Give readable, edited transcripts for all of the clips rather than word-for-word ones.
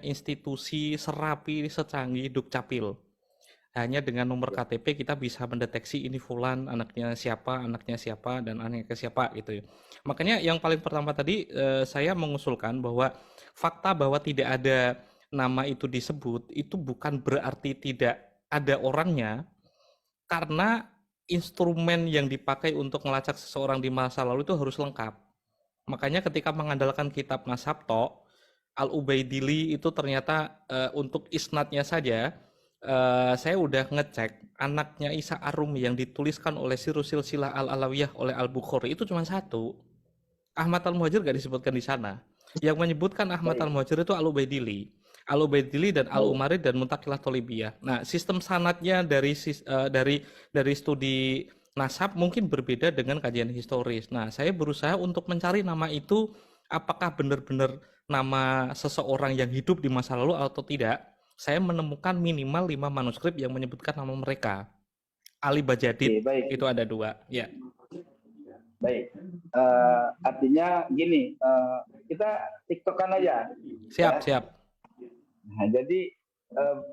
institusi serapi secanggih Dukcapil. Hanya dengan nomor KTP kita bisa mendeteksi ini fulan, anaknya siapa, dan anaknya siapa gitu ya. Makanya yang paling pertama tadi saya mengusulkan bahwa fakta bahwa tidak ada nama itu disebut itu bukan berarti tidak ada orangnya, karena instrumen yang dipakai untuk melacak seseorang di masa lalu itu harus lengkap. Makanya ketika mengandalkan kitab Nasabto, Al-Ubaidili itu ternyata untuk isnadnya saja saya udah ngecek anaknya Isa Arumi yang dituliskan oleh Silsilah Al-Alawiyah oleh Al-Bukhari itu cuma satu. Ahmad Al-Muhajir gak disebutkan di sana. Yang menyebutkan Ahmad Baik, Al-Muhajir itu Al-Ubaidili. Al-Ubaidili dan baik. Al-Umarid dan Muntakilah Tolibiyah. Nah, sistem sanatnya dari studi nasab mungkin berbeda dengan kajian historis. Nah, saya berusaha untuk mencari nama itu apakah benar-benar nama seseorang yang hidup di masa lalu atau tidak. Saya menemukan minimal 5 manuskrip yang menyebutkan nama mereka. Ali Oke, Bajadid baik, itu ada 2. Ya, baik. Artinya gini, kita tiktokan aja, ya. siap, siap. Nah, jadi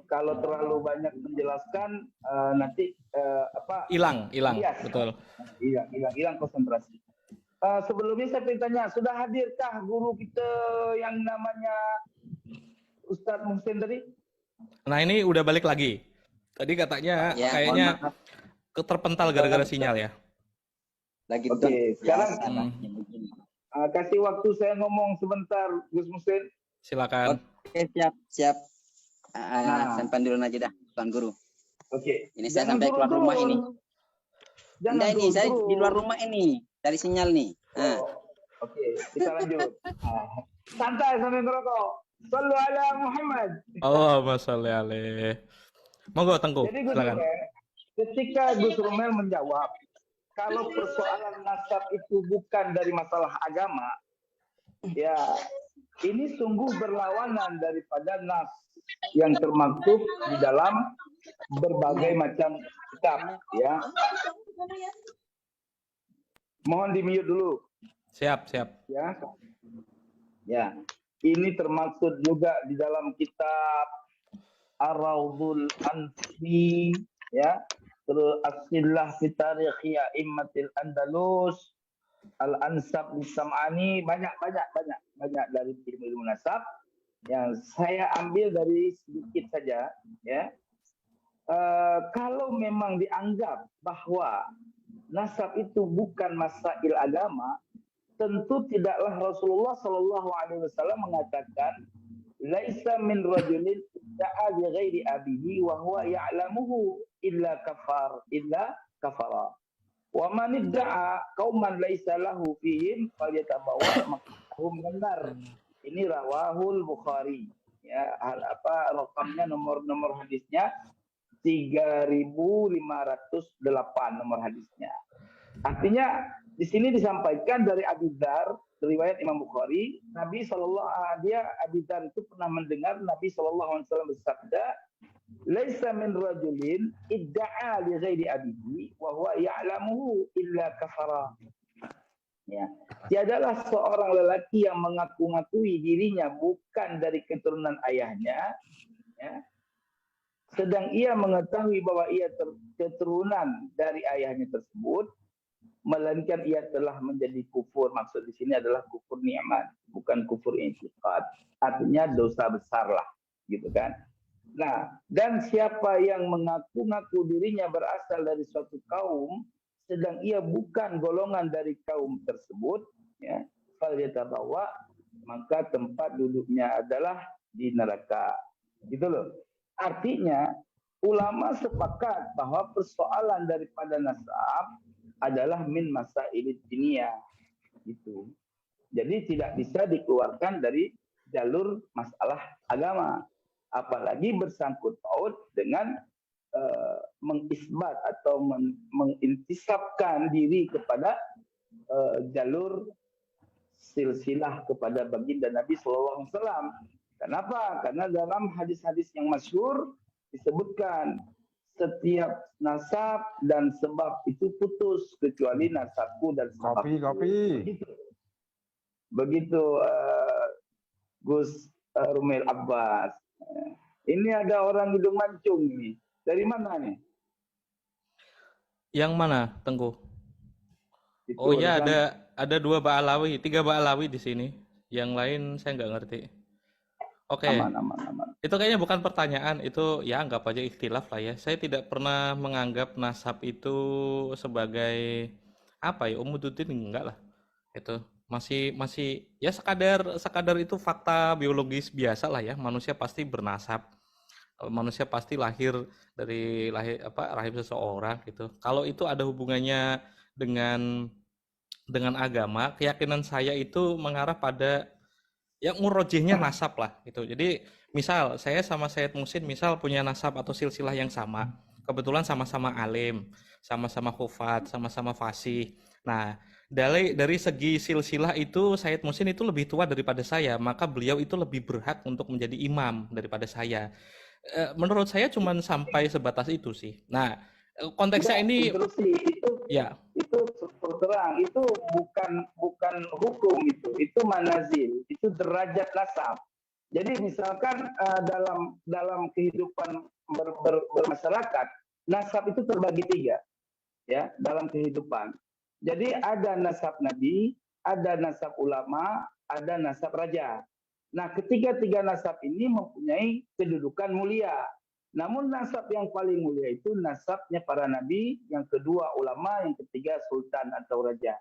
kalau terlalu banyak menjelaskan nanti apa Hilang, bias, betul. hilang konsentrasi. Sebelumnya saya bertanya, sudah hadirkah guru kita yang namanya Ustadz Muhsin tadi? Nah, ini udah balik lagi. Tadi katanya Ya, mohon kayaknya maaf. terpental gara-gara sinyal ya. Lagi Oke, sekarang biasa lah. Begini. kasih waktu saya ngomong sebentar, Gus Muhsin. Silakan. Oke, siap, siap. Nah, Simpan dulu aja dah, Tuan Guru. oke. Ini saya Jangan sampai keluar rumah ini. Jangan Enggak ini, saya turun-turun. di luar rumah ini, dari sinyal nih. Oke, kita lanjut. Santai sambil ngerokok. Sallu ala Muhammad. Allahumma sholli alaih. Monggo Tengku, Jadi Gus silakan. Romel, ketika Gus Romel menjawab, kalau persoalan nasab itu bukan dari masalah agama, ya ini sungguh berlawanan daripada nas yang termaktub di dalam berbagai macam kitab, ya. Mohon di-mute dulu. Siap, siap. Ya. Ya. Ini termaksud juga di dalam kitab Ar-Raudhul Anfi, ya. Terus As-Sillah fi Tarikhi A'immatil Andalus, Al-Ansab Sam'ani, banyak dari ilmu nasab yang saya ambil dari sedikit saja, ya. Kalau memang dianggap bahwa nasab itu bukan masail agama, tentu tidaklah Rasulullah Shallallahu Alaihi Wasallam mengatakan, "Laisa min rajulin da'a bi ghairi abihi wa huwa ya'lamuhu illa kafara. Wa man idda'a qauman laisa lahu fihim falyatabawa maq'adahu minar." Ini rawahul Bukhari. Ya, rakamnya nomor hadisnya 3.508 nomor hadisnya. Artinya di sini disampaikan dari Abi Dzar, riwayat Imam Bukhari, Nabi Abi Dzar itu pernah mendengar Nabi SAW bersabda, "Laisa min rajulin idda'a li ghairi abihi wa huwa ya'lamuhu illa kafara." Ya, tiadalah seorang lelaki yang mengaku-ngakui dirinya bukan dari keturunan ayahnya, ya, sedang ia mengetahui bahwa ia keturunan dari ayahnya tersebut, melainkan ia telah menjadi kufur. Maksud di sini adalah kufur nikmat, bukan kufur i'tiqad. Artinya dosa besar lah, gitu kan. Nah, dan siapa yang mengaku-ngaku dirinya berasal dari suatu kaum, sedang ia bukan golongan dari kaum tersebut, ya, falyatabawa, maka tempat duduknya adalah di neraka. Gitu loh. Artinya, ulama sepakat bahwa persoalan daripada nasab adalah min masailid dunia, gitu. Jadi tidak bisa dikeluarkan dari jalur masalah agama, apalagi bersangkut paut dengan mengisbat atau mengintisabkan diri kepada jalur silsilah kepada baginda Nabi Sallallahu Alaihi Wasallam. Kenapa? Karena dalam hadis-hadis yang masyhur disebutkan setiap nasab dan sebab itu putus kecuali nasabku dan sebab. Kopi. Begitu Gus Rumail Abbas. Ini ada orang hidung mancung nih. Dari mana nih? Yang mana, Tengku? Oh Itu di ya, sana. ada 3 Ba'alawi di sini. Yang lain saya nggak ngerti. Oke, Aman, aman, aman. itu kayaknya bukan pertanyaan, itu ya anggap aja ikhtilaf lah ya. Saya tidak pernah menganggap nasab itu sebagai apa ya, umududdin, enggak lah. Itu masih masih ya sekadar sekadar itu fakta biologis biasa lah ya. Manusia pasti bernasab. Manusia pasti lahir dari rahim seseorang gitu. Kalau itu ada hubungannya dengan agama, keyakinan saya itu mengarah pada yang murojihnya nasab lah gitu. Jadi misal saya sama Sayyid Musin misal punya nasab atau silsilah yang sama, kebetulan sama-sama alim, sama-sama hufat, sama-sama fasih. Nah, dari segi silsilah itu Sayyid Musin itu lebih tua daripada saya, maka beliau itu lebih berhak untuk menjadi imam daripada saya. Menurut saya cuma sampai sebatas itu sih. Nah, konteksnya Enggak, ini interupsi. ya. Itu terang. Itu bukan hukum itu manazil, itu derajat nasab. Jadi misalkan dalam kehidupan bermasyarakat, nasab itu terbagi 3 ya dalam kehidupan. Jadi ada nasab nabi, ada nasab ulama, ada nasab raja. Nah, ketiga-tiga nasab ini mempunyai kedudukan mulia. Namun nasab yang paling mulia itu nasabnya para nabi, yang kedua ulama, yang ketiga sultan atau raja.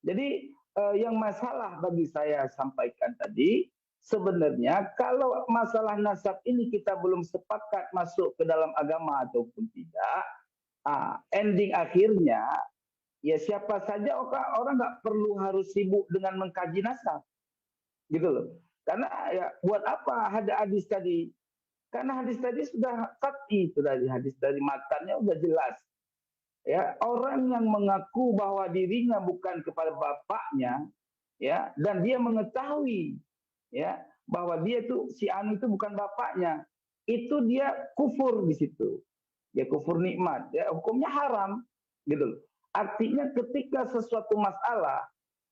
Jadi yang masalah bagi saya sampaikan tadi, sebenarnya kalau masalah nasab ini kita belum sepakat masuk ke dalam agama ataupun tidak, ending akhirnya ya siapa saja orang nggak perlu harus sibuk dengan mengkaji nasab, gitu loh. Karena ya buat apa ada hadis tadi? Karena hadis tadi sudah qat'i, sudah hadis dari matanya sudah jelas. Ya, orang yang mengaku bahwa dirinya bukan kepada bapaknya, ya, dan dia mengetahui, ya, bahwa dia itu si anu itu bukan bapaknya, itu dia kufur di situ. Dia kufur nikmat, ya, hukumnya haram, gitu loh. Artinya ketika sesuatu masalah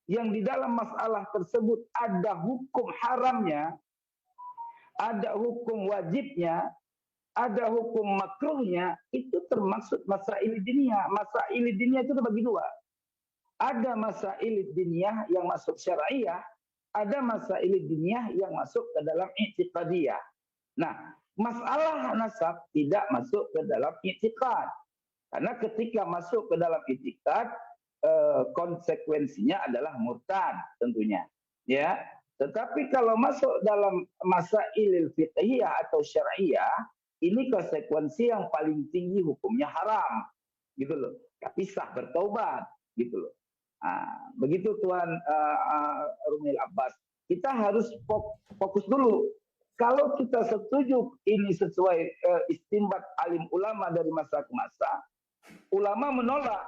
yang di dalam masalah tersebut ada hukum haramnya, ada hukum wajibnya, ada hukum makruhnya, itu termasuk masail diniyah. Masail diniyah itu terbagi 2. Ada masail diniyah yang masuk syariah, ada masail diniyah yang masuk ke dalam i'tiqadiyah. Nah, masalah nasab tidak masuk ke dalam i'tiqad. Karena ketika masuk ke dalam i'tiqad, konsekuensinya adalah murtad tentunya. Ya, tetapi kalau masuk dalam masail fiqhiyah atau syariah, ini konsekuensi yang paling tinggi hukumnya haram, gitu loh. Tapi sah bertaubat, gitu loh. Begitu Tuan Rumail Abbas. Kita harus fokus dulu. Kalau kita setuju ini sesuai istinbat alim ulama dari masa ke masa, ulama menolak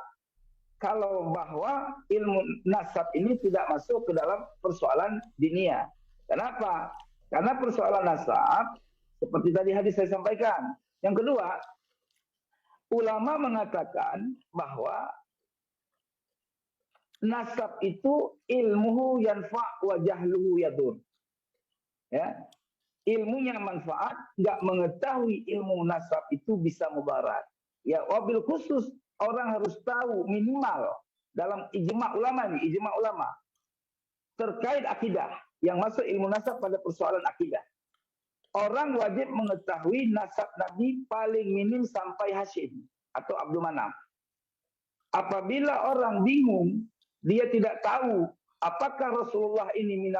kalau bahwa ilmu nasab ini tidak masuk ke dalam persoalan diniyah. Kenapa? Karena persoalan nasab seperti tadi hadis saya sampaikan. Yang kedua, ulama mengatakan bahwa nasab itu ilmuhu yanfa' wa jahluhu yadur. Ya. Ilmunya manfaat, nggak mengetahui ilmu nasab itu bisa mudarat. Ya, wabil khusus orang harus tahu minimal dalam ijma' ulama nih, ijma' ulama terkait akidah yang masuk ilmu nasab pada persoalan akidah. Orang wajib mengetahui nasab Nabi paling minim sampai Hashim atau Abdul Manaf. Apabila orang bingung, dia tidak tahu apakah Rasulullah ini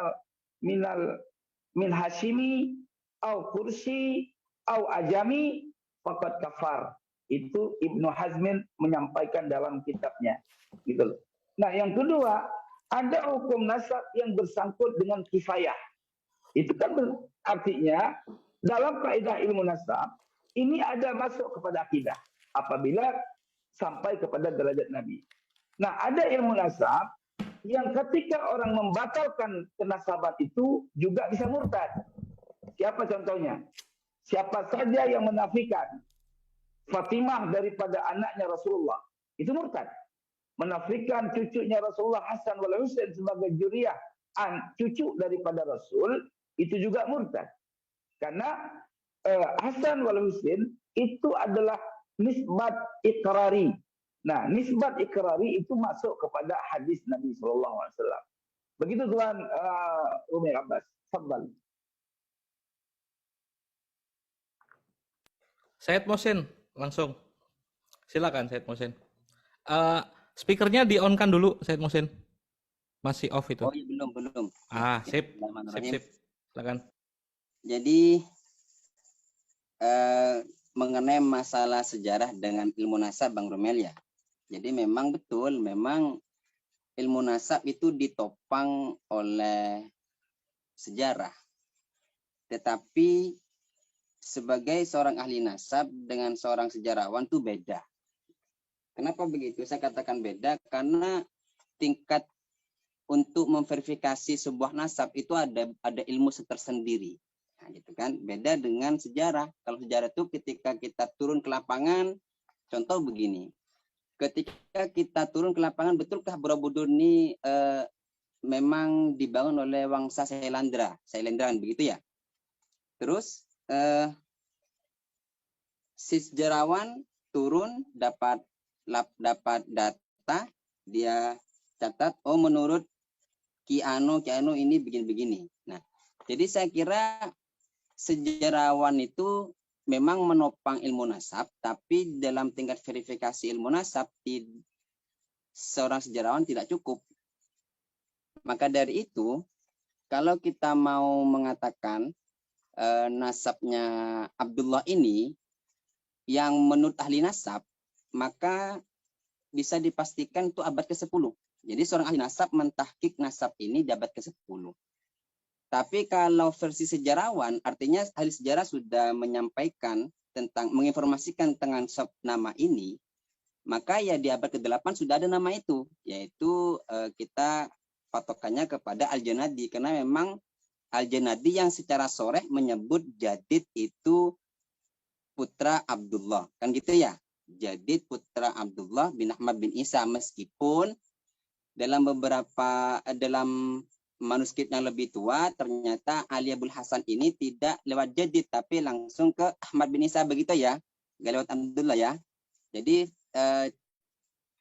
min Hashimi au Kursi au Ajami, faqad kafar. Itu Ibnu Hazmin menyampaikan dalam kitabnya. Gitu loh. Nah, yang kedua, ada hukum nasab yang bersangkut dengan kifayah. Itu kan artinya dalam kaidah ilmu nasab ini ada masuk kepada akidah apabila sampai kepada derajat Nabi. Nah, ada ilmu nasab yang ketika orang membatalkan kenasaban itu juga bisa murtad. Siapa contohnya? Siapa saja yang menafikan Fatimah daripada anaknya Rasulullah, itu murtad. Menafikan cucunya Rasulullah Hasan wal Husain sebagai juriyah, cucu daripada Rasul, itu juga murtad. Karena Hasan wal Husain itu adalah nisbat ikrari. Nah, nisbat ikrari itu masuk kepada hadis Nabi Shallallahu Alaihi Wasallam. Begitu Tuan Umi Abbas. Tafadhal. Said Mohsin, langsung. Silakan Said Mohsin. Speakernya di on kan dulu Said Mohsin. Masih off itu. Oh iya, belum. Sip. Bismillahirrahmanirrahim. Silakan. Jadi mengenai masalah sejarah dengan ilmu nasab Bang Romel ya. Jadi memang betul, memang ilmu nasab itu ditopang oleh sejarah. Tetapi sebagai seorang ahli nasab dengan seorang sejarawan itu beda. Kenapa begitu? Saya katakan beda karena tingkat untuk memverifikasi sebuah nasab itu ada ilmu tersendiri. Nah, gitu kan. Beda dengan sejarah. Kalau sejarah itu ketika kita turun ke lapangan, contoh begini. Ketika kita turun ke lapangan, betulkah Borobudur ini memang dibangun oleh Wangsa Sailendra begitu ya? Terus si sejarawan turun dapat data, dia catat, oh menurut Ki Ano ini begini-begini. Nah, jadi saya kira sejarawan itu memang menopang ilmu nasab, tapi dalam tingkat verifikasi ilmu nasab seorang sejarawan tidak cukup. Maka dari itu, kalau kita mau mengatakan nasabnya Abdullah ini yang menurut ahli nasab, maka bisa dipastikan itu abad ke-10. Jadi seorang ahli nasab mentahkik nasab ini di abad ke-10. Tapi kalau versi sejarawan, artinya ahli sejarah sudah menyampaikan menginformasikan tentang nama ini, maka ya di abad ke-8 sudah ada nama itu, yaitu kita patokannya kepada Al-Janadi, karena memang Al-Janadi yang secara soreh menyebut Jadid itu putra Abdullah, kan gitu ya. Jadid putra Abdullah bin Ahmad bin Isa, meskipun dalam manuskrip yang lebih tua ternyata Ali Abul Hasan ini tidak lewat Jadid tapi langsung ke Ahmad bin Isa begitu ya, nggak lewat Abdullah ya. Jadi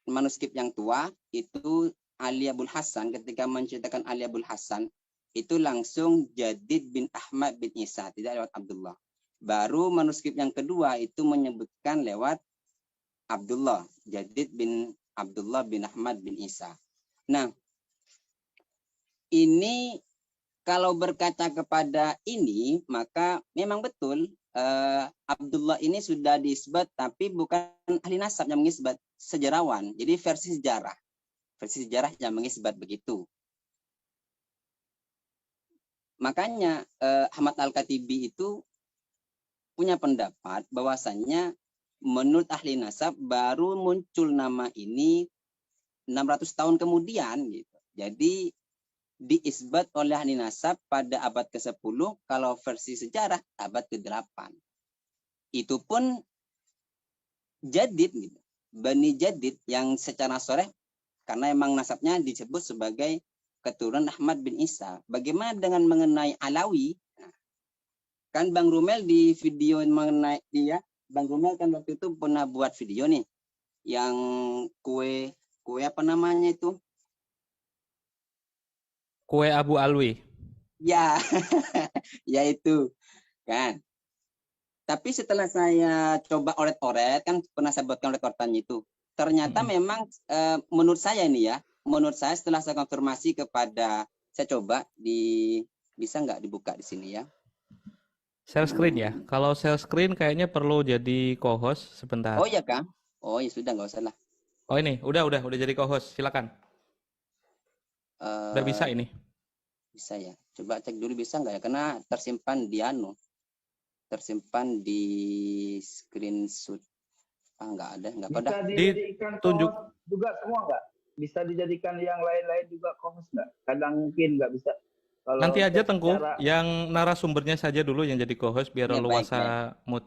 manuskrip yang tua itu Ali Abul Hasan, ketika menceritakan Ali Abul Hasan itu langsung Jadid bin Ahmad bin Isa, tidak lewat Abdullah. Baru manuskrip yang kedua itu menyebutkan lewat Abdullah, Jadid bin Abdullah bin Ahmad bin Isa. Nah, ini kalau berkaca kepada ini, maka memang betul Abdullah ini sudah disebut, tapi bukan ahli nasab yang mengisbat, sejarawan. Jadi versi sejarah yang mengisbat begitu. Makanya Ahmad Al-Katibi itu punya pendapat bahwasannya menurut ahli nasab baru muncul nama ini 600 tahun kemudian gitu. Jadi diisbat oleh ahli nasab pada abad ke-10, kalau versi sejarah abad ke-8. Itu pun Jadid gitu. Bani Jadid yang secara soreh karena emang nasabnya disebut sebagai keturunan Ahmad bin Isa. Bagaimana dengan mengenai Alawi? Nah, kan Bang Rumel di video mengenai dia, Bang Rumel kan waktu itu pernah buat video nih yang kue apa namanya itu? Kue Abu Alwi. Ya, ya itu kan. Tapi setelah saya coba oret-oret, kan pernah saya buatkan oret-oretannya itu. Ternyata memang menurut saya ini ya, menurut saya setelah saya konfirmasi kepada, saya coba bisa nggak dibuka di sini ya? Share screen ya. Kalau share screen kayaknya perlu jadi co-host sebentar. Oh iya Kang. Oh ya sudah, nggak usah lah. Oh ini, udah jadi co-host. Silakan. Udah bisa ini. Bisa ya. Coba cek dulu bisa nggak ya? Karena tersimpan di screenshot. Nggak ada. Bisa dijadikan tunjuk juga semua nggak? Bisa dijadikan yang lain-lain juga host nggak? Kadang mungkin nggak bisa. Kalau nanti aja Tengku, yang narasumbernya saja dulu yang jadi co-host biar ya, luasa mood.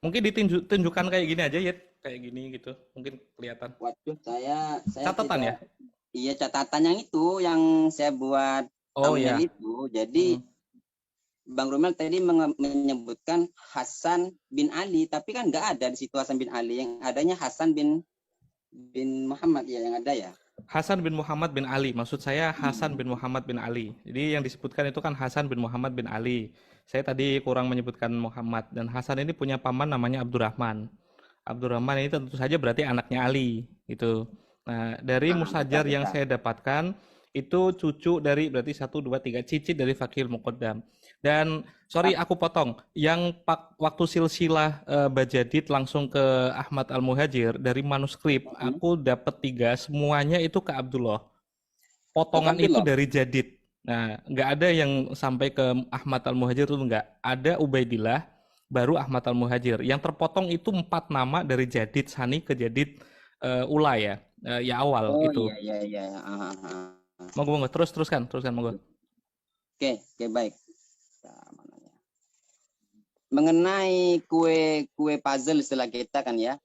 Mungkin ditunjukkan kayak gini aja ya, kayak gini gitu. Mungkin kelihatan. Waduh, saya catatan ya? Iya, catatan yang itu yang saya buat oh ya itu. Jadi Bang Romel tadi menyebutkan Hasan bin Ali, tapi kan nggak ada di situ Hasan bin Ali, yang adanya Hasan bin Muhammad ya yang ada ya. Hasan bin Muhammad bin Ali. Maksud saya Hasan bin Muhammad bin Ali. Jadi yang disebutkan itu kan Hasan bin Muhammad bin Ali. Saya tadi kurang menyebutkan Muhammad. Dan Hasan ini punya paman namanya Abdurrahman. Abdurrahman ini tentu saja berarti anaknya Ali. Gitu. Nah, dari musajar Betul, yang betul. saya dapatkan, itu cucu dari berarti 1, 2, 3 cicit dari Fakihul Muqaddam. Dan sorry aku potong, yang waktu silsilah Bajadid langsung ke Ahmad Al-Muhajir dari manuskrip, aku dapat 3, semuanya itu ke Abdullah. Potongan itu Abdullah. dari Jadid. Nah, nggak ada yang sampai ke Ahmad Al-Muhajir itu nggak. Ada Ubaidillah, baru Ahmad Al-Muhajir. Yang terpotong itu 4 nama dari Jadid Sani ke Jadid Ula ya, ya awal Oh itu. iya iya. Monggo teruskan monggo. Oke baik. Mengenai kue puzzle istilah kita kan ya,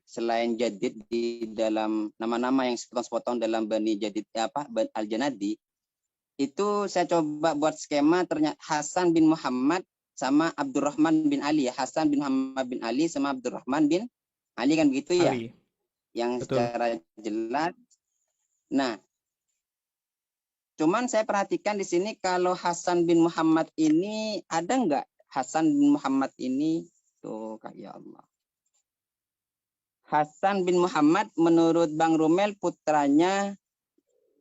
selain Jadid di dalam nama-nama yang sepotong-sepotong dalam Bani Jadid Bani Al-Janadi, itu saya coba buat skema, ternyata Hasan bin Muhammad sama Abdurrahman bin Ali ya. Hasan bin Muhammad bin Ali sama Abdurrahman bin Ali kan begitu ya. Ali. Yang Betul. secara jelas. Nah, cuman saya perhatikan di sini kalau Hasan bin Muhammad ini ada nggak Hasan bin Muhammad ini tuh ya Allah. Hasan bin Muhammad menurut Bang Rumel putranya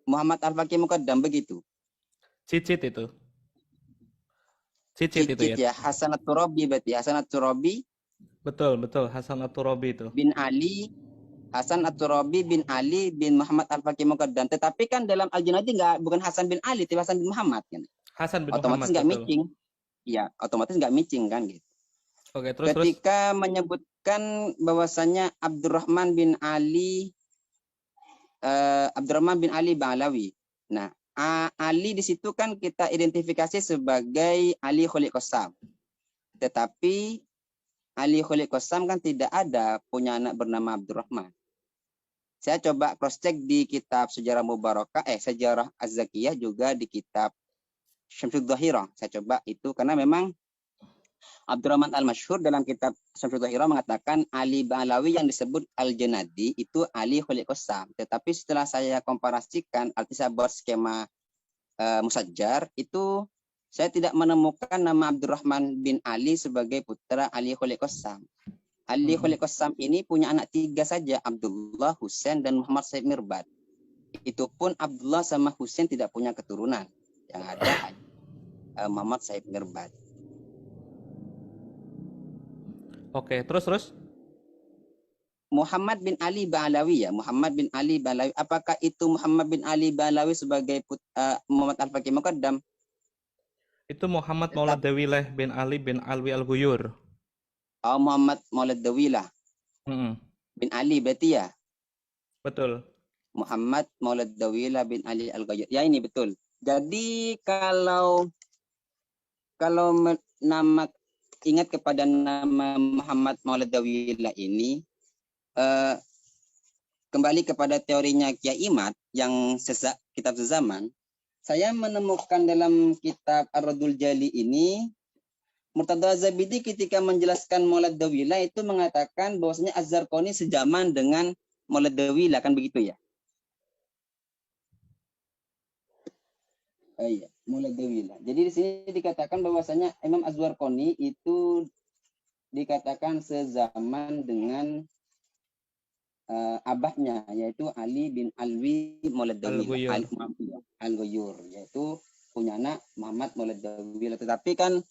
Muhammad Al-Faqih Muqaddam begitu. Cicit itu ya. Hasan At-Turabi berarti Hasan At-Turabi. Betul Hasan At-Turabi itu. Bin Ali, Hasan At-Turabi bin Ali bin Muhammad Al-Faqih Muqaddam. Tetapi kan dalam Al-Junaydi bukan Hasan bin Ali, tapi Hasan bin Muhammad kan. Hasan bin otomatis Muhammad. Nggak matching. Iya, otomatis nggak matching kan gitu. Oke, terus Ketika menyebutkan bahwasanya Abdurrahman bin Ali Ba'alawi. Nah, Ali di situ kan kita identifikasi sebagai Ali Khuliq Qassam. Tetapi Ali Khuliq Qassam kan tidak ada punya anak bernama Abdurrahman. Saya coba cross check di kitab Sejarah Mubarakah, Sejarah Az-Zakiyah, juga di kitab Syamsul Dhahirah. Saya coba itu karena memang Abdurrahman Al-Masyhur dalam kitab Syamsul Dhahirah mengatakan Ali Ba'alawi yang disebut Al-Janadi itu Ali Khuliq Qassam. Tetapi setelah saya komparasikan, artinya saya buat skema musajjar, itu saya tidak menemukan nama Abdurrahman bin Ali sebagai putra Ali Khuliq Qassam. Ali Khuliq Qassam ini punya anak 3 saja, Abdullah, Husain, dan Muhammad Said Mirbad. Itu pun Abdullah sama Husain tidak punya keturunan. Yang ada Muhammad Said Mirbad. Oke, terus. Muhammad bin Ali Ba'alawi ya, Muhammad bin Ali Ba'alawi. Apakah itu Muhammad bin Ali Ba'alawi sebagai Muhammad Al-Faqih Muqaddam? Itu Muhammad Maulad Dawilah bin Ali bin Alwi Al-Ghuyur. Oh, Muhammad Maulad Dawilah bin Ali berarti ya? Betul. Muhammad Maulad Dawilah bin Ali Al-Ghuyur. Ya, ini betul. Jadi kalau nama ingat kepada nama Muhammad Maulad Dawilah ini, kembali kepada teorinya Kiai Imad yang kitab sezaman, saya menemukan dalam kitab Ar-Radul Jali ini, Murtada Az-Zabidi ketika menjelaskan Maulad Dawilah itu mengatakan bahwasanya Az-Zarqani sejaman dengan Maulad Dawilah, kan begitu ya? Iya, Maulad Dawilah. Jadi di sini dikatakan bahwasanya Imam Az-Zarqani itu dikatakan sezaman dengan abahnya, yaitu Ali bin Alwi Maulad Dawilah Al-Ghuyur, yaitu punya anak Muhammad Maulad Dawilah. Tetapi kan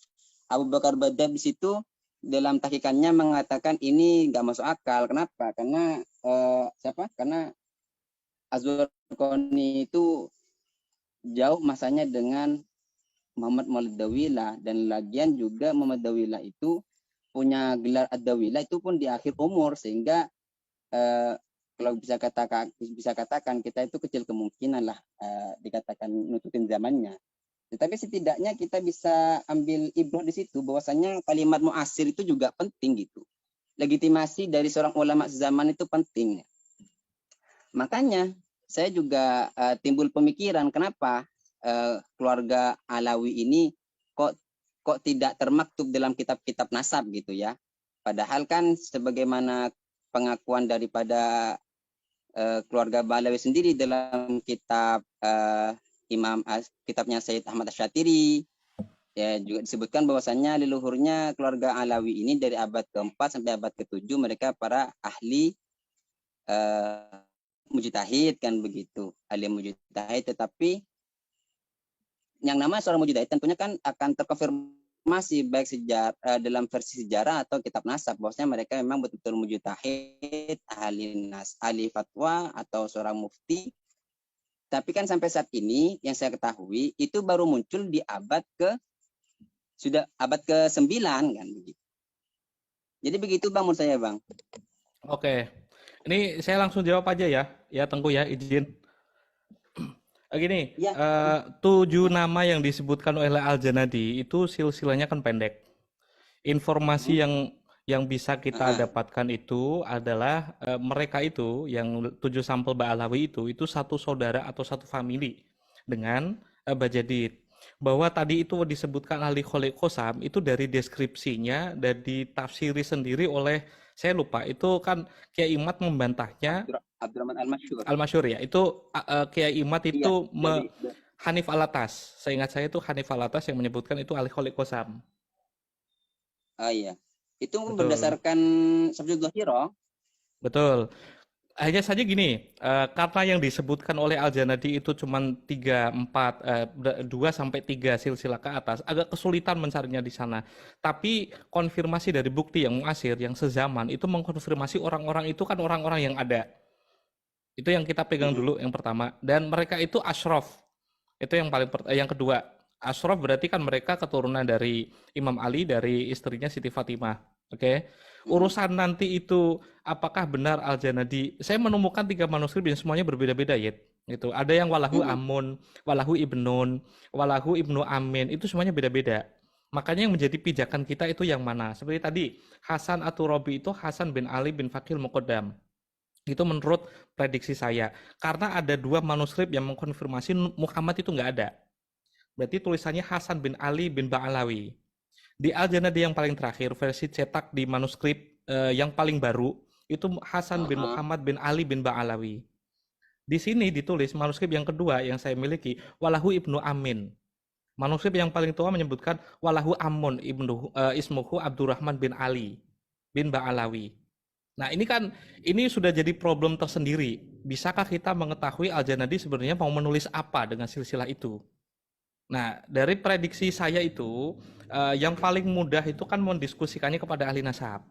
Abu Bakar Badab di situ dalam tahqiqannya mengatakan ini nggak masuk akal. Kenapa? Karena Karena Az-Zarqani itu jauh masanya dengan Muhammad Maulad Dawilah, dan lagian juga Muhammad Dawilah itu punya gelar Ad-Dawilah itu pun di akhir umur, sehingga kalau bisa katakan kita itu kecil kemungkinan lah dikatakan nutupin zamannya. Tetapi setidaknya kita bisa ambil ibrah di situ bahwasanya kalimat muasir itu juga penting gitu. Legitimasi dari seorang ulama zaman itu penting. Makanya saya juga timbul pemikiran kenapa keluarga Alawi ini kok tidak termaktub dalam kitab-kitab nasab gitu ya. Padahal kan sebagaimana pengakuan daripada keluarga Balawi sendiri dalam kitab kitabnya Sayyid Ahmad Asy-Syatiri, ya juga disebutkan bahwasannya leluhurnya keluarga Alawi ini dari abad ke-4 sampai abad ke-7 mereka para ahli mujtahid kan begitu, ahli mujtahid. Tetapi yang namanya seorang mujtahid tentunya kan akan terkonfirmasi baik dalam versi sejarah atau kitab nasab bahwasanya mereka memang betul-betul mujtahid, ahli fatwa atau seorang mufti. Tapi kan sampai saat ini yang saya ketahui itu baru muncul di abad ke-9 kan begitu. Jadi begitu Bang menurut saya Bang. Oke. Ini saya langsung jawab aja ya. Ya Tengku ya, izin. Gini, Ya. 7 nama yang disebutkan oleh Al-Janadi itu silsilahnya kan pendek. Informasi yang bisa kita dapatkan itu adalah mereka itu yang 7 sampel Ba'alawi itu satu saudara atau satu famili dengan Bajadid. Bahwa tadi itu disebutkan ahli Khalid Qasam itu dari deskripsinya dan ditafsiri sendiri oleh, saya lupa, itu kan Kiai Imad membantahnya. Abdurrahman Al-Masyhur. Al-Masyhur ya, itu Kiai Imad itu Iya, Hanif Alatas. Saya ingat saya itu Hanif Alatas yang menyebutkan itu ahli Khalid Qasam. Iya. Itu Betul. berdasarkan Sabjul Dhahira. Betul. Hanya saja gini, karena yang disebutkan oleh Al-Janadi itu cuma 2 sampai 3 silsilah ke atas, agak kesulitan mencarinya di sana. Tapi konfirmasi dari bukti yang muasir, yang sezaman, itu mengkonfirmasi orang-orang itu kan orang-orang yang ada. Itu yang kita pegang dulu yang pertama. Dan mereka itu asyraf. Itu yang kedua. Asyraf berarti kan mereka keturunan dari Imam Ali, dari istrinya Siti Fatimah. Oke. Urusan nanti itu apakah benar Al-Janadi, saya menemukan 3 manuskrip yang semuanya berbeda-beda ya. Itu ada yang walahu Amun, walahu Ibnun, walahu Ibnu Amin, itu semuanya beda-beda. Makanya yang menjadi pijakan kita itu yang mana? Seperti tadi, Hasan At-Turabi itu Hasan bin Ali bin Fakil Muqaddam. Itu menurut prediksi saya. Karena ada 2 manuskrip yang mengkonfirmasi Muhammad itu nggak ada. Berarti tulisannya Hasan bin Ali bin Ba'alawi. Di Al-Janadi yang paling terakhir, versi cetak di manuskrip yang paling baru, itu Hasan bin Muhammad bin Ali bin Ba'alawi. Di sini ditulis manuskrip yang kedua yang saya miliki, walahu Ibnu Amin. Manuskrip yang paling tua menyebutkan walahu Amun ismuhu Abdurrahman bin Ali bin Ba'alawi. Nah ini sudah jadi problem tersendiri. Bisakah kita mengetahui Al-Janadi sebenarnya mau menulis apa dengan silsilah itu? Nah, dari prediksi saya itu, yang paling mudah itu kan mendiskusikannya kepada ahli nasab.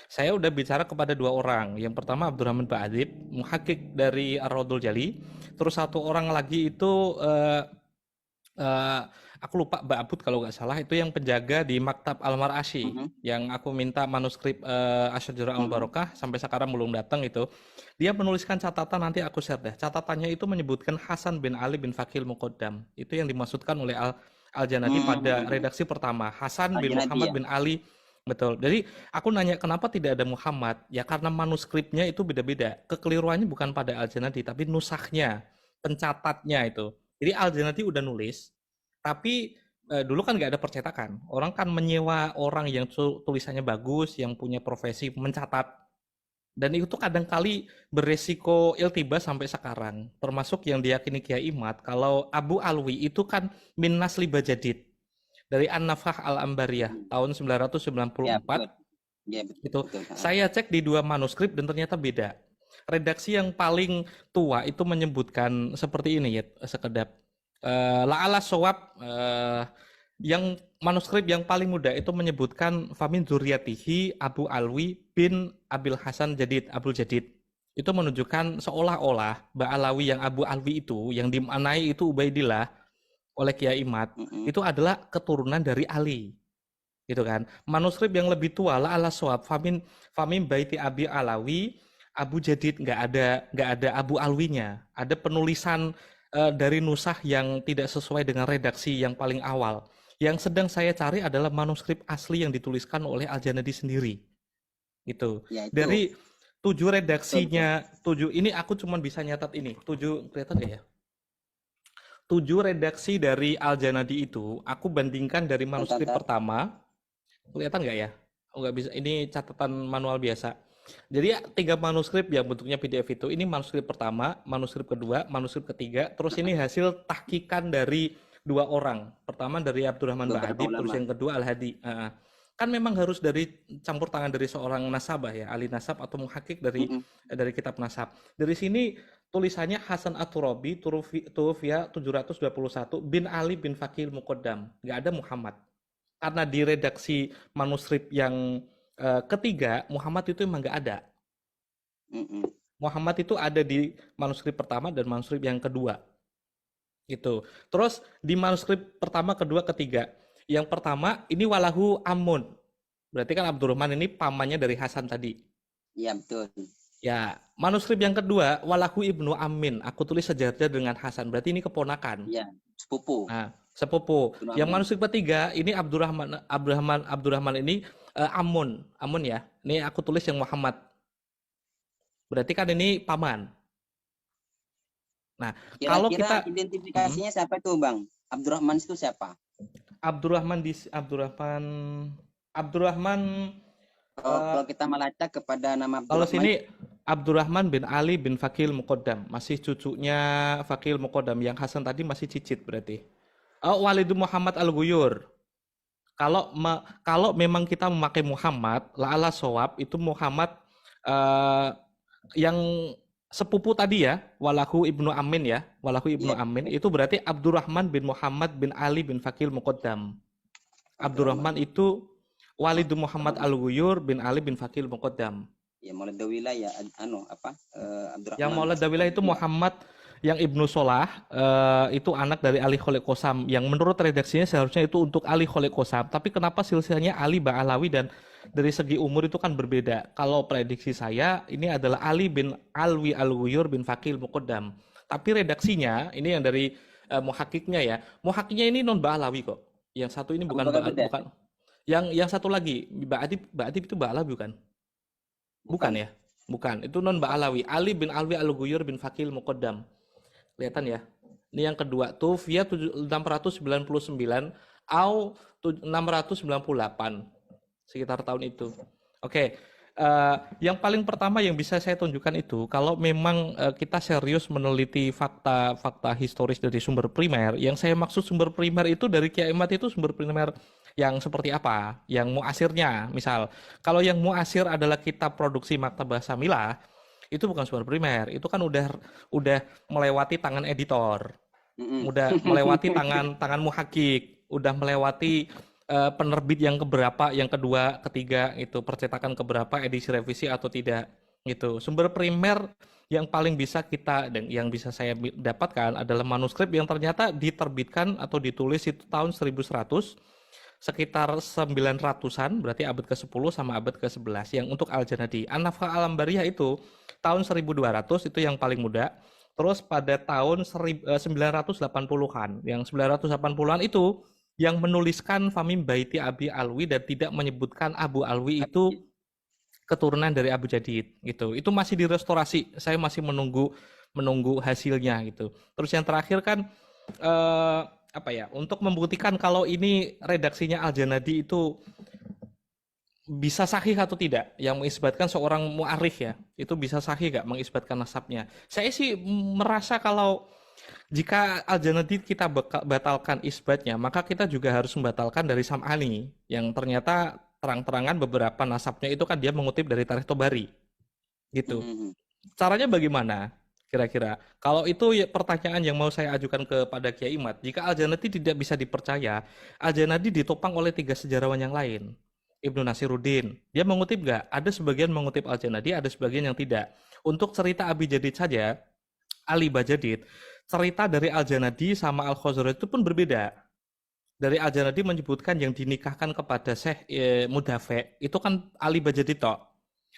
Saya udah bicara kepada 2 orang. Yang pertama Abdurrahman Ba'adib, muhakik dari Ar-Raudul Jali. Terus 1 orang lagi itu, aku lupa Mbak Abud kalau nggak salah, itu yang penjaga di Maktab Al-Mar'asyi. Yang aku minta manuskrip Asy-Syajarah Al-Barokah, sampai sekarang belum datang itu. Dia menuliskan catatan, nanti aku share deh. Catatannya itu menyebutkan Hasan bin Ali bin Fakil Muqaddam. Itu yang dimaksudkan oleh Al-Janadi pada redaksi pertama. Hasan bin Muhammad bin Ali. Betul. Jadi aku nanya kenapa tidak ada Muhammad? Ya karena manuskripnya itu beda-beda. Kekeliruannya bukan pada Al-Janadi, tapi nusaknya, pencatatnya itu. Jadi Al-Janadi udah nulis, tapi dulu kan nggak ada percetakan. Orang kan menyewa orang yang tulisannya bagus, yang punya profesi mencatat. Dan itu kadang-kali beresiko iltibas sampai sekarang. Termasuk yang diyakini Kiai Imad, kalau Abu Alwi itu kan min nasli Bajadid. Dari An-Nafah Al-Ambariyah tahun 994. Ya, betul. Saya cek di 2 manuskrip dan ternyata beda. Redaksi yang paling tua itu menyebutkan seperti ini ya, sekedap. La'ala Shawab, yang manuskrip yang paling muda itu menyebutkan Famin Zuriyatihi Abu Alwi bin Abil Hasan Jadid, Abul Jadid. Itu menunjukkan seolah-olah Ba'alawi yang Abu Alwi itu, yang dimaknai itu Ubaidillah oleh Kiai Imad, itu adalah keturunan dari Ali. Gitu kan. Manuskrip yang lebih tua La'ala Shawab Famin Baiti Abi Alawi Abu Jadid, nggak ada Abu Alwinya. Ada penulisan dari nusah yang tidak sesuai dengan redaksi yang paling awal. Yang sedang saya cari adalah manuskrip asli yang dituliskan oleh Al-Janadi sendiri. Gitu. Ya, dari 7 redaksinya, 7 ini aku cuma bisa nyatat ini. 7 kelihatan nggak ya? 7 redaksi dari Al-Janadi itu aku bandingkan dari manuskrip Bentar. pertama. Kelihatan nggak ya? Oh, nggak bisa. Ini catatan manual biasa. Jadi 3 manuskrip yang bentuknya PDF itu, ini manuskrip pertama, manuskrip kedua, manuskrip ketiga, terus ini hasil tahkikan dari 2 orang. Pertama dari Abdurrahman Beberapa Ba'adib, terus ulama. yang kedua Al-Hadi. Kan memang harus dari campur tangan dari seorang nasabah ya, ahli nasab atau muhakik dari kitab nasab. Dari sini tulisannya Hasan At-Turabi, Tuwfiya 721 bin Ali bin Fakil Muqaddam. Nggak ada Muhammad. Karena di redaksi manuskrip yang ketiga, Muhammad itu emang nggak ada. Muhammad itu ada di manuskrip pertama dan manuskrip yang kedua. Gitu. Terus di manuskrip pertama, kedua, ketiga. Yang pertama ini walahu Amun. Berarti kan Abdurrahman ini pamannya dari Hasan tadi. Iya betul. Ya, manuskrip yang kedua walahu Ibnu Amin. Aku tulis sejajar dengan Hasan. Berarti ini keponakan. Iya, sepupu. Nah, sepupu. Ibnu Yang Amin. manuskrip ketiga ini Abdurrahman ini Amun ya. Ini aku tulis yang Muhammad. Berarti kan ini paman. Nah, kalau Kira-kira kita identifikasinya siapa tuh Bang? Abdurrahman itu siapa? Abdurrahman Kalau kita melacak kepada nama kalau Abdurrahman, sini Abdurrahman bin Ali bin Fakil Muqaddam, masih cucunya Fakil Muqaddam. Yang Hasan tadi masih cicit berarti. Walidu Muhammad Al-Ghuyur. Kalau memang kita memakai Muhammad, la'ala shawab itu Muhammad yang sepupu tadi ya, walahu Ibnu Amin ya, walahu Ibnu Amin itu berarti Abdurrahman bin Muhammad bin Ali bin Fakil Muqaddam. Abdurrahman itu walidu Muhammad Al-Ghuyur bin Ali bin Fakil Muqaddam. Ya Maulid Dawilah ya Abdurrahman. Yang Maulid Dawilah itu Muhammad yang Ibnu Solah itu anak dari Ali Kholek Kosam yang menurut redaksinya seharusnya itu untuk Ali Kholek Kosam, tapi kenapa silsilahnya Ali Ba'alawi dan dari segi umur itu kan berbeda. Kalau prediksi saya ini adalah Ali bin Alwi Al-Ghuyur bin Fakil Muqaddam, tapi redaksinya ini yang dari muhakiknya ya, muhakiknya ini non Ba'alawi kok. Yang satu ini bukan yang satu lagi Ba'adib itu Ba'alawi bukan ya, bukan, itu non Ba'alawi. Ali bin Alwi Al-Ghuyur bin Fakil Muqaddam. Kelihatan ya. Ini yang kedua tuh via 699 atau 698 sekitar tahun itu. Oke. Yang paling pertama yang bisa saya tunjukkan itu kalau memang kita serius meneliti fakta historis dari sumber primer. Yang saya maksud sumber primer itu dari Kiai Imad itu sumber primer yang seperti apa? Yang muasirnya, misal kalau yang muasir adalah kitab produksi Maktabah Samilah, itu bukan sumber primer, itu kan udah melewati tangan editor, udah melewati tangan muhakik, udah melewati penerbit yang keberapa, yang kedua, ketiga, itu percetakan keberapa, edisi revisi atau tidak, gitu. Sumber primer yang paling bisa kita dan yang bisa saya dapatkan adalah manuskrip yang ternyata diterbitkan atau ditulis itu tahun 1100, sekitar 900-an, berarti abad ke-10 sama abad ke-11 yang untuk Al-Janadi. An-Nafkah Al-Ambariyah itu tahun 1200 itu yang paling muda. Terus pada tahun 980-an, yang 980-an itu yang menuliskan Famim Baiti Abi Alwi dan tidak menyebutkan Abu Alwi itu keturunan dari Abu Jadid gitu. Itu masih direstorasi. Saya masih menunggu hasilnya gitu. Terus yang terakhir kan untuk membuktikan kalau ini redaksinya Al-Janadi itu bisa sahih atau tidak, yang mengisbatkan seorang mu'arikh ya, itu bisa sahih nggak mengisbatkan nasabnya. Saya sih merasa kalau jika Al-Janadi kita batalkan isbatnya, maka kita juga harus membatalkan dari Sam'ani, yang ternyata terang-terangan beberapa nasabnya itu kan dia mengutip dari Tarikh Tobari. Gitu. Caranya bagaimana? Kira-kira. Kalau itu ya pertanyaan yang mau saya ajukan kepada Kiai Imad. Jika Al-Janadi tidak bisa dipercaya, Al-Janadi ditopang oleh 3 sejarawan yang lain. Ibnu Nasiruddin, dia mengutip nggak? Ada sebagian mengutip Al-Janadi, ada sebagian yang tidak. Untuk cerita Abi Jadid saja, Ali Bajadid, cerita dari Al-Janadi sama Al-Khazraj itu pun berbeda. Dari Al-Janadi menyebutkan yang dinikahkan kepada Syekh Mudafe, itu kan Ali Bajadid toh.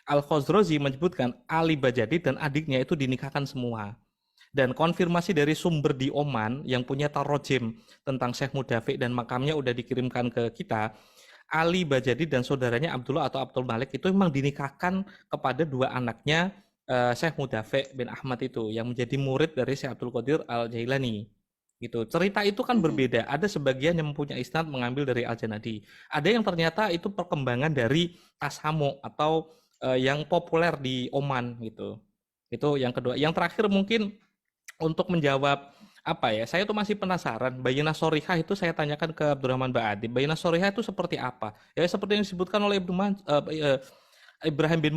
Al-Khazraji menyebutkan Ali Bajadid dan adiknya itu dinikahkan semua. Dan konfirmasi dari sumber di Oman yang punya tarojim tentang Syekh Mudafe dan makamnya udah dikirimkan ke kita, Ali Bajadid dan saudaranya Abdullah atau Abdul Malik itu memang dinikahkan kepada 2 anaknya Syekh Mudafe bin Ahmad itu yang menjadi murid dari Syekh Abdul Qadir Al-Jailani gitu. Cerita itu kan Mhm. berbeda. Ada sebagian yang mempunyai isnad mengambil dari Al-Janadi. Ada yang ternyata itu perkembangan dari Tashamu atau yang populer di Oman gitu. Itu yang kedua. Yang terakhir mungkin untuk menjawab apa ya? Saya tuh masih penasaran. Bayyinah Shorihah itu saya tanyakan ke Abdurrahman Ba'adi. Bayyinah Shorihah itu seperti apa? Ya seperti yang disebutkan oleh Ibrahim bin